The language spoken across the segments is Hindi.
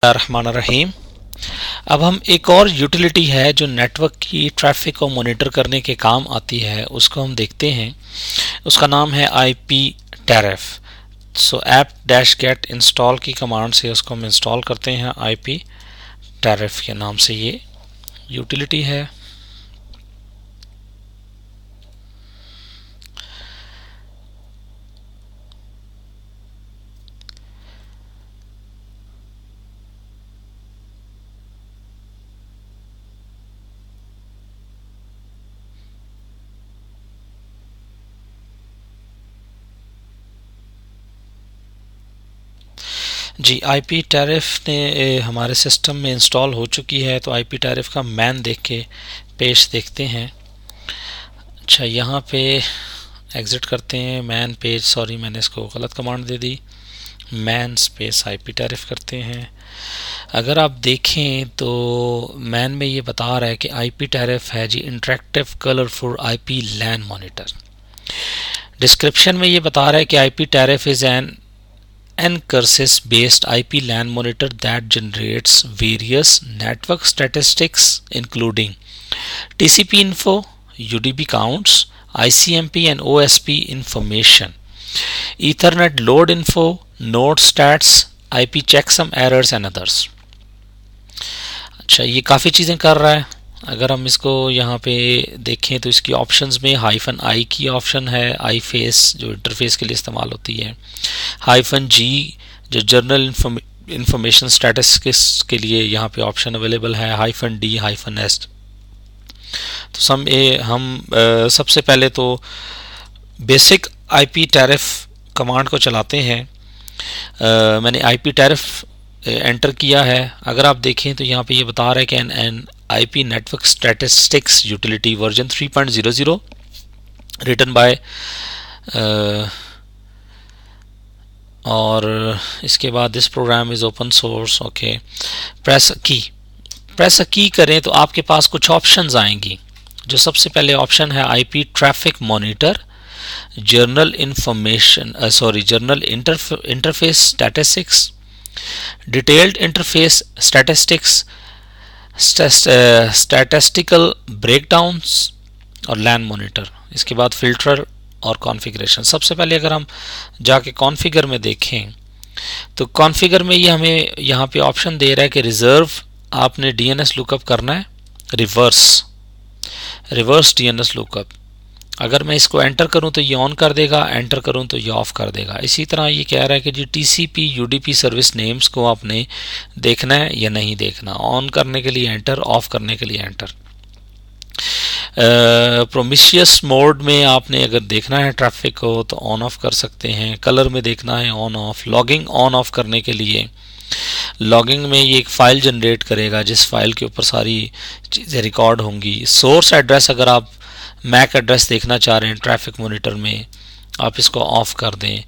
रहमान। अब हम एक और यूटिलिटी है जो नेटवर्क की ट्रैफिक को मॉनिटर करने के काम आती है, उसको हम देखते हैं। उसका नाम है IP traf. So apt dash get install की कमांड से उसको हम इंस्टॉल करते हैं। आईपी टैरिफ के नाम से ये यूटिलिटी है। जी, आईपी टैरिफ ने हमारे सिस्टम में इंस्टॉल हो चुकी है। तो आईपी टैरिफ का मैन देख के पेज देखते हैं। अच्छा, यहाँ पे एग्जिट करते हैं। मैन पेज, सॉरी मैंने इसको गलत कमांड दे दी। मैन स्पेस आईपी टैरिफ करते हैं। अगर आप देखें तो मैन में ये बता रहा है कि आईपी टैरिफ है जी इंटरेक्टिव कलरफुल आईपी लैन मॉनिटर। डिस्क्रिप्शन में ये बता रहा है कि IP tariff is an Ncurses based IP LAN monitor that generates various network statistics including TCP info, UDP counts, ICMP and OSP information, Ethernet load info, node stats, IP checksum errors and others। अच्छा, ये काफ़ी चीज़ें कर रहा है। अगर हम इसको यहाँ पे देखें तो इसकी ऑप्शंस में -i की ऑप्शन है, आई फेस जो इंटरफेस के लिए इस्तेमाल होती है, -g जो जर्नल इंफॉर्मेशन स्टेटस के लिए यहाँ पे ऑप्शन अवेलेबल है, -d -s। तो हम सबसे पहले तो बेसिक आईपी टैरिफ कमांड को चलाते हैं। मैंने आईपी टैरिफ एंटर किया है। अगर आप देखें तो यहाँ पे ये बता रहा है कि an IP network statistics utility version 3.00 written by, और इसके बाद this program is open source. Okay, press key करें तो आपके पास कुछ ऑप्शंस आएंगी। जो सबसे पहले ऑप्शन है IP traffic monitor, journal interface statistics, detailed interface statistics, statistical breakdowns और लैन मॉनिटर। इसके बाद फिल्टर और कॉन्फ़िगरेशन। सबसे पहले अगर हम जाके कॉन्फ़िगर में देखें तो कॉन्फ़िगर में ये हमें यहाँ पे ऑप्शन दे रहा है कि रिजर्व आपने डीएनएस लुकअप करना है, रिवर्स डीएनएस लुकअप। अगर मैं इसको एंटर करूं तो ये ऑन कर देगा, एंटर करूं तो ये ऑफ कर देगा। इसी तरह ये कह रहा है कि जी टीसीपी यूडीपी सर्विस नेम्स को आपने देखना है या नहीं देखना। ऑन करने के लिए एंटर, ऑफ करने के लिए एंटर। प्रोमिशियस मोड में आपने अगर देखना है ट्रैफिक को तो ऑन ऑफ कर सकते हैं। कलर में देखना है on off. Logging on off करने के लिए, लॉगिंग में ये एक फ़ाइल जनरेट करेगा जिस फाइल के ऊपर सारी चीज़ें रिकॉर्ड होंगी। सोर्स एड्रेस, अगर आप मैक एड्रेस देखना चाह रहे हैं ट्रैफिक मॉनिटर में, आप इसको ऑफ कर दें।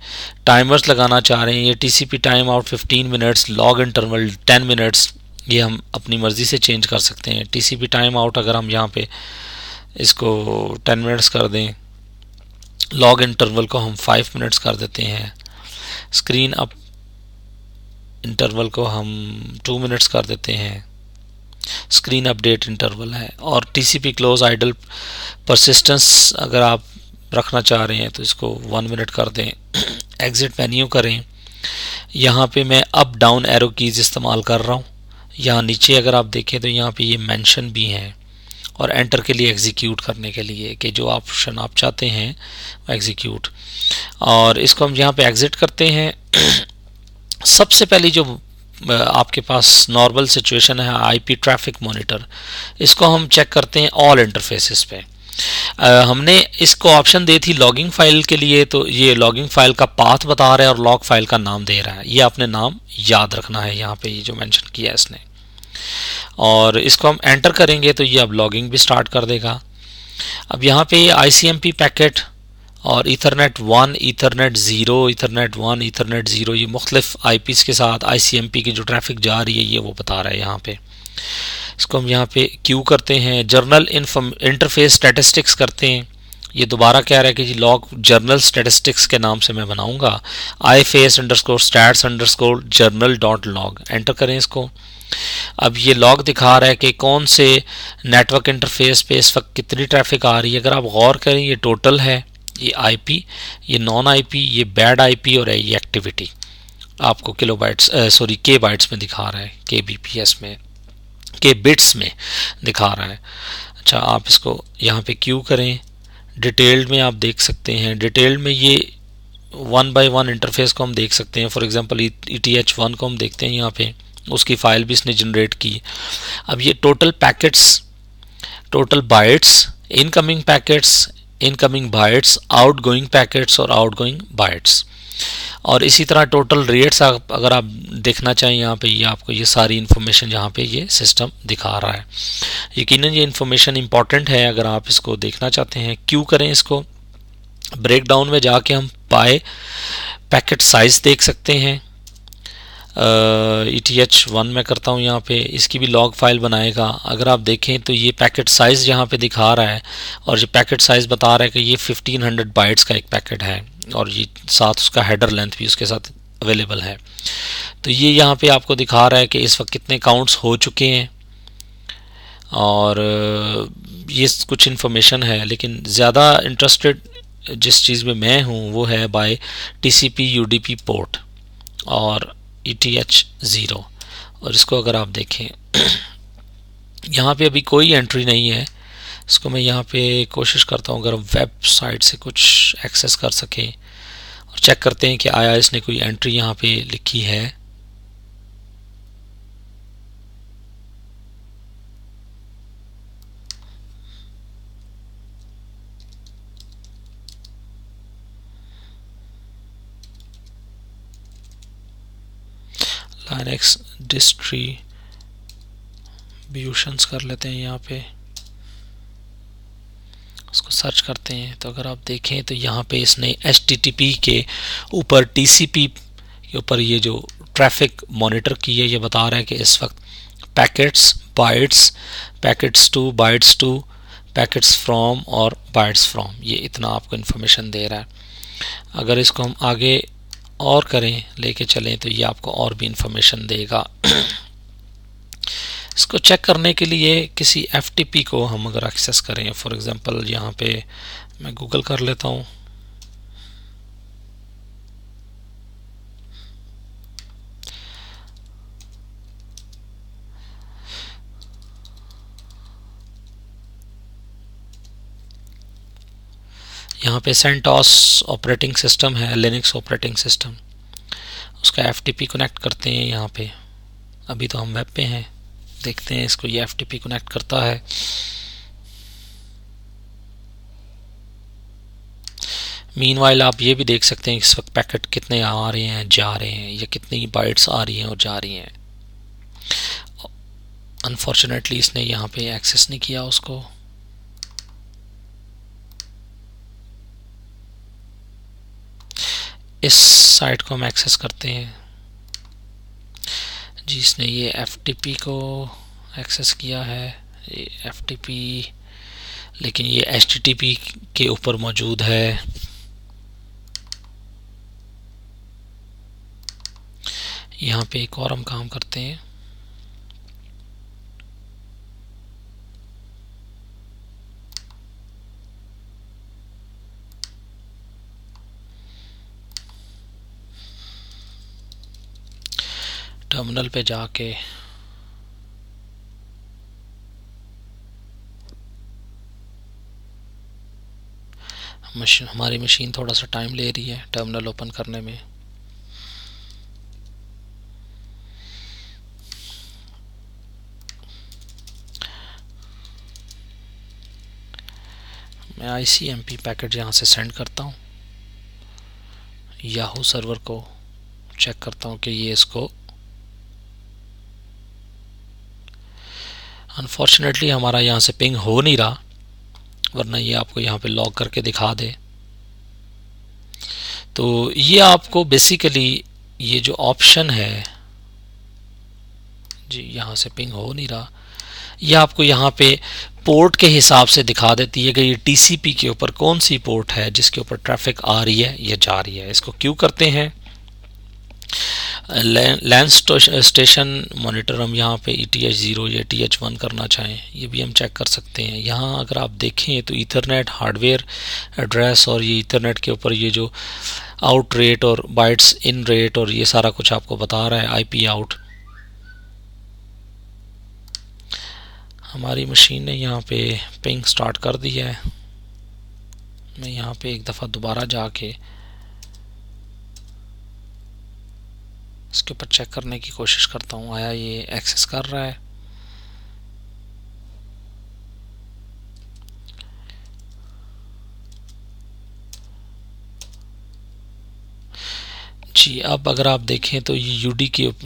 टाइमर्स लगाना चाह रहे हैं, ये TCP time out 15 minutes, log interval 10 minutes, ये हम अपनी मर्ज़ी से चेंज कर सकते हैं। टीसीपी टाइम आउट अगर हम यहाँ पे इसको 10 मिनट्स कर दें, लॉग इंटरवल को हम 5 मिनट्स कर देते हैं, स्क्रीन अप इंटरवल को हम 2 मिनट्स कर देते हैं, स्क्रीन अपडेट इंटरवल है। और टीसीपी क्लोज आइडल परसिस्टेंस अगर आप रखना चाह रहे हैं तो इसको 1 मिनट कर दें। एग्जिट मेन्यू करें। यहाँ पे मैं अप डाउन एरो कीज इस्तेमाल कर रहा हूँ। यहाँ नीचे अगर आप देखें तो यहाँ पे ये मेंशन भी हैं, और एंटर के लिए एग्जीक्यूट करने के लिए कि जो ऑप्शन आप चाहते हैं वो एग्जीक्यूट। और इसको हम यहाँ पे एग्जिट करते हैं। सबसे पहली जो आपके पास नॉर्मल सिचुएशन है आईपी ट्रैफिक मॉनिटर, इसको हम चेक करते हैं ऑल इंटरफेसेस पे। हमने इसको ऑप्शन दी थी लॉगिंग फाइल के लिए, तो ये लॉगिंग फाइल का पाथ बता रहा है और लॉग फाइल का नाम दे रहा है। ये आपने नाम याद रखना है यहाँ पे, ये जो मेंशन किया है इसने। और इसको हम एंटर करेंगे तो ये अब लॉगिंग भी स्टार्ट कर देगा। अब यहाँ पे ICMP पैकेट और ईथरनेट 1, ईथरनेट 0, ईथरनेट 1, ईथरनेट 0, ये मुख्तलिफ IPs के साथ ICMP की जो ट्रैफिक जा रही है ये वो बता रहा है यहाँ पे। इसको हम यहाँ पे क्यू करते हैं। जर्नल इंटरफेस स्टैटिस्टिक्स करते हैं ये दोबारा कह रहा है कि जी लॉग जर्नल स्टैटिस्टिक्स के नाम से मैं बनाऊंगा, iface_stats_journal.log, एंटर करें इसको। अब ये लॉग दिखा रहा है कि कौन से नेटवर्क इंटरफेस पे इस वक्त कितनी ट्रैफिक आ रही है। अगर आप गौर करें ये टोटल है, ये आईपी, ये नॉन आईपी, ये बैड आईपी और ये एक्टिविटी आपको किलोबाइट्स के बाइट्स में दिखा रहा है, के बीपीएस में, के बिट्स में दिखा रहा है। अच्छा, आप इसको यहाँ पे क्यू करें, डिटेल्ड में आप देख सकते हैं। डिटेल्ड में ये 1 by 1 इंटरफेस को हम देख सकते हैं। फॉर एग्जांपल ETH1 को हम देखते हैं यहाँ पे, उसकी फाइल भी इसने जनरेट की। अब ये total packets, total bytes, incoming packets, incoming bytes, outgoing packets और आउटगोइंग बाइट्स, और इसी तरह टोटल रेट्स अगर आप देखना चाहें यहाँ पे, ये आपको ये सारी इन्फॉर्मेशन यहाँ पे ये सिस्टम दिखा रहा है। यकीनन ये इन्फॉर्मेशन इंपॉर्टेंट है अगर आप इसको देखना चाहते हैं। क्यों करें इसको, ब्रेकडाउन में जाके हम पाए पैकेट साइज देख सकते हैं। ETH1 में करता हूँ यहाँ पे, इसकी भी लॉग फाइल बनाएगा। अगर आप देखें तो ये पैकेट साइज़ यहाँ पे दिखा रहा है, और ये पैकेट साइज़ बता रहा है कि ये 1500 बाइट्स का एक पैकेट है, और ये साथ उसका हेडर लेंथ भी उसके साथ अवेलेबल है। तो ये यहाँ पे आपको दिखा रहा है कि इस वक्त कितने काउंट्स हो चुके हैं, और ये कुछ इन्फॉर्मेशन है। लेकिन ज़्यादा इंटरेस्टेड जिस चीज़ में मैं हूँ वो है बाय TCP UDP पोर्ट और ETH0। और इसको अगर आप देखें यहाँ पे अभी कोई एंट्री नहीं है। इसको मैं यहाँ पे कोशिश करता हूँ अगर वेबसाइट से कुछ एक्सेस कर सकें, और चेक करते हैं कि आया इसने कोई एंट्री यहाँ पे लिखी है। लाइनक्स डिस्ट्रीब्यूशंस कर लेते हैं यहाँ पे, उसको सर्च करते हैं। तो अगर आप देखें तो यहाँ पे इसने HTTP के ऊपर TCP के ऊपर ये जो ट्रैफिक मॉनिटर की है, ये बता रहा है कि इस वक्त packets, bytes, packets to, bytes to, packets from और बाइट्स फ्रॉम, ये इतना आपको इन्फॉर्मेशन दे रहा है। अगर इसको हम आगे और करें, लेके चलें, तो ये आपको और भी इंफॉर्मेशन देगा। इसको चेक करने के लिए किसी FTP को हम अगर एक्सेस करें, फॉर एग्जांपल यहाँ पे मैं गूगल कर लेता हूँ, यहाँ पे सेंटोस ऑपरेटिंग सिस्टम है, लिनक्स ऑपरेटिंग सिस्टम, उसका FTP कनेक्ट करते हैं यहाँ पे। अभी तो हम वेब पे हैं, देखते हैं इसको ये FTP कनेक्ट करता है। मीनवाइल आप ये भी देख सकते हैं इस वक्त पैकेट कितने आ रहे हैं, जा रहे हैं, या कितनी बाइट्स आ रही हैं और जा रही हैं। अनफॉर्चुनेटली इसने यहाँ पे एक्सेस नहीं किया उसको। इस साइट को हम एक्सेस करते हैं जिसने ये FTP को एक्सेस किया है, ये FTP, लेकिन ये HTTP के ऊपर मौजूद है। यहाँ पे एक और हम काम करते हैं, टर्मिनल पे जाके हमारी मशीन थोड़ा सा टाइम ले रही है टर्मिनल ओपन करने में। मैं ICMP पैकेट यहाँ से सेंड करता हूँ याहू सर्वर को, चेक करता हूँ कि ये इसको, अनफॉर्चुनेटली हमारा यहाँ से पिंग हो नहीं रहा, वरना ये आपको यहाँ पे लॉग करके दिखा दे। तो ये आपको बेसिकली ये जो ऑप्शन है जी, यहाँ से पिंग हो नहीं रहा, ये आपको यहाँ पे पोर्ट के हिसाब से दिखा देती है कि ये टीसीपी के ऊपर कौन सी पोर्ट है जिसके ऊपर ट्रैफिक आ रही है या जा रही है। इसको क्यों करते हैं। लैंड स्टेशन मॉनिटर हम यहाँ पे ETH0 या TH1 करना चाहें ये भी हम चेक कर सकते हैं। यहाँ अगर आप देखें तो ईथरनेट हार्डवेयर एड्रेस और ये ईथरनेट के ऊपर ये जो आउट रेट और बाइट्स इन रेट और ये सारा कुछ आपको बता रहा है। IP आउट हमारी मशीन ने यहाँ पे पिंग स्टार्ट कर दिया है। मैं यहाँ पे एक दफ़ा दोबारा जाके इसके ऊपर चेक करने की कोशिश करता हूँ आया ये एक्सेस कर रहा है। जी अब अगर आप देखें तो ये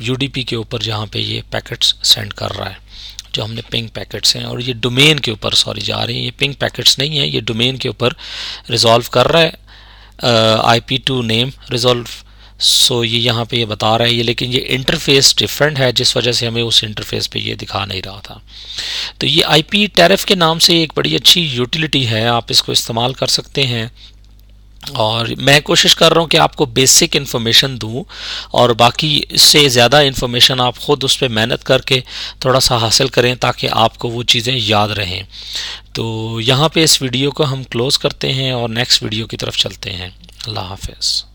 UDP के ऊपर जहाँ पे ये पैकेट्स सेंड कर रहा है जो हमने पिंग पैकेट्स हैं और ये डोमेन के ऊपर जा रही हैं। ये पिंग पैकेट्स नहीं है, ये डोमेन के ऊपर रिजॉल्व कर रहा है IP टू नेम रिजॉल्व। सो ये यहाँ पे ये बता रहा है ये, लेकिन ये इंटरफेस डिफरेंट है जिस वजह से हमें उस इंटरफेस पे ये दिखा नहीं रहा था। तो ये IP टैरिफ के नाम से एक बड़ी अच्छी यूटिलिटी है, आप इसको इस्तेमाल कर सकते हैं। और मैं कोशिश कर रहा हूँ कि आपको बेसिक इन्फॉर्मेशन दूँ और बाकी इससे ज़्यादा इन्फॉर्मेशन आप ख़ुद उस पर मेहनत करके थोड़ा सा हासिल करें ताकि आपको वो चीज़ें याद रहें। तो यहाँ पे इस वीडियो को हम क्लोज़ करते हैं और नेक्स्ट वीडियो की तरफ चलते हैं। अल्लाह हाफ़िज़।